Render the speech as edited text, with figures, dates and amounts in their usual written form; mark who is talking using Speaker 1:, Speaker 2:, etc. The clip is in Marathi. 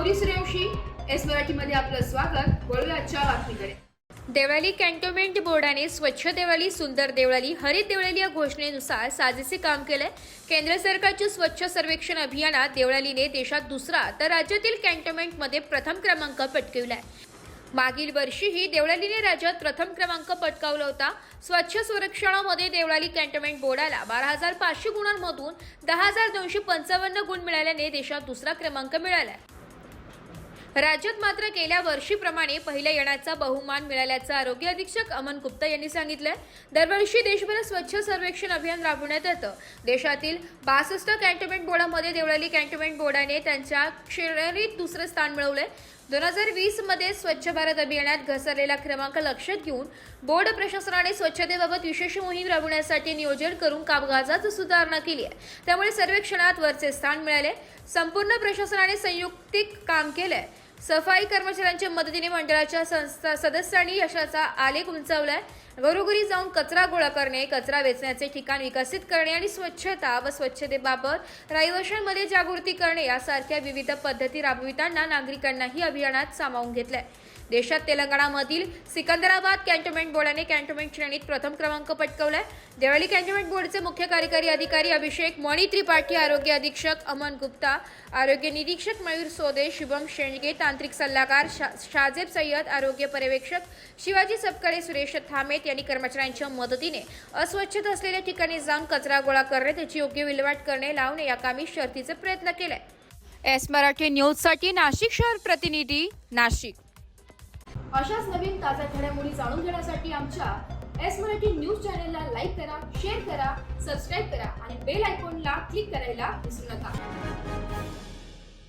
Speaker 1: गौरी सूर्यवंशी एस मराठीमध्ये आपलं स्वागत। वळूया आजच्या बातमीकडे।
Speaker 2: देवळाली कॅन्टोन्मेंट बोर्डाने स्वच्छ देवळाली सुंदर देवळाली हरित देवळाली या घोषणेनुसार साजेसे काम केले। केंद्र सरकारच्या स्वच्छ सर्वेक्षण अभियानात देवळालीने देशात दुसरा तर राज्यातील कॅन्टोन्मेंटमध्ये प्रथम क्रमांक पटकावलाय। मागील वर्षीही देवळालीने राज्यात प्रथम क्रमांक पटकावला होता। स्वच्छ सर्वेक्षणामध्ये देवळाली कॅन्टोन्मेंट बोर्डाला 12,500 गुणांमधून 10,255 गुण मिळाल्याने देशात दुसरा क्रमांक मिळाला। राज्यात मात्र गेल्या वर्षीप्रमाणे पहिल्या येण्याचा बहुमान मिळाल्याचं आरोग्य अधीक्षक अमन गुप्ता यांनी सांगितलं। दरवर्षी देशभरात स्वच्छ सर्वेक्षण अभियान राबवण्यात येतं। देशातील 62 कॅन्टोन्मेंट बोर्डामध्ये देवळाली कॅन्टोन्मेंट बोर्डाने त्यांच्या श्रेणीत दुसरे स्थान मिळवले। 2020 मध्ये स्वच्छ भारत अभियानात घसरलेला क्रमांक लक्षात घेऊन बोर्ड प्रशासनाने स्वच्छतेबाबत विशेष मोहीम राबवण्यासाठी नियोजन करून कामकाजात सुधारणा केली आहे। त्यामुळे सर्वेक्षणात वरचे स्थान मिळाले। संपूर्ण प्रशासनाने संयुक्तिक काम केलंय। सफाई कर्मचाऱ्यांच्या मदतीने मंडळाच्या सदस्यांनी यशाचा आलेख उंचावलाय। घरोघरी जाऊन कचरा गोळा करणे, कचरा वेचण्याचे ठिकाण विकसित करणे आणि स्वच्छता व स्वच्छतेबाबत रहिवाशांमध्ये जागृती करणे यासारख्या विविध पद्धती राबविताना नागरिकांनाही अभियानात सामावून घेतलंय। देशात तेलंगणामधील सिकंदराबाद कॅन्टोन्मेंट बोर्डाने कॅन्टोन्मेंट श्रेणीत प्रथम क्रमांक पटकावलाय। देवळाली कॅन्टोन्मेंट बोर्डचे मुख्य कार्यकारी अधिकारी अभिषेक मणि त्रिपाठी, आरोग्य अधीक्षक अमन गुप्ता, आरोग्य निरीक्षक मयूर सोदे, शुभम शेंडगे, तांत्रिक सल्लागार शाजेब सय्यद, आरोग्य पर्यवेक्षक शिवाजी सबकडे, सुरेश थामेत यांनी कर्मचाऱ्यांच्या मदतीने अस्वच्छता असलेल्या ठिकाणी जाऊन कचरा गोळा करणे, त्याची योग्य विल्हेवाट करणे लावणे या कामी शर्थीचे प्रयत्न केले। एस मराठी न्यूजसाठी नाशिक शहर प्रतिनिधी, नाशिक।
Speaker 1: अशाच नवीन ताज्या घडामोडी जाणून घेण्यासाठी आमच्या एस मराठी न्यूज चॅनलला लाईक करा, शेअर करा, सबस्क्राईब करा आणि बेल आयकॉनला क्लिक करायला विसरू नका।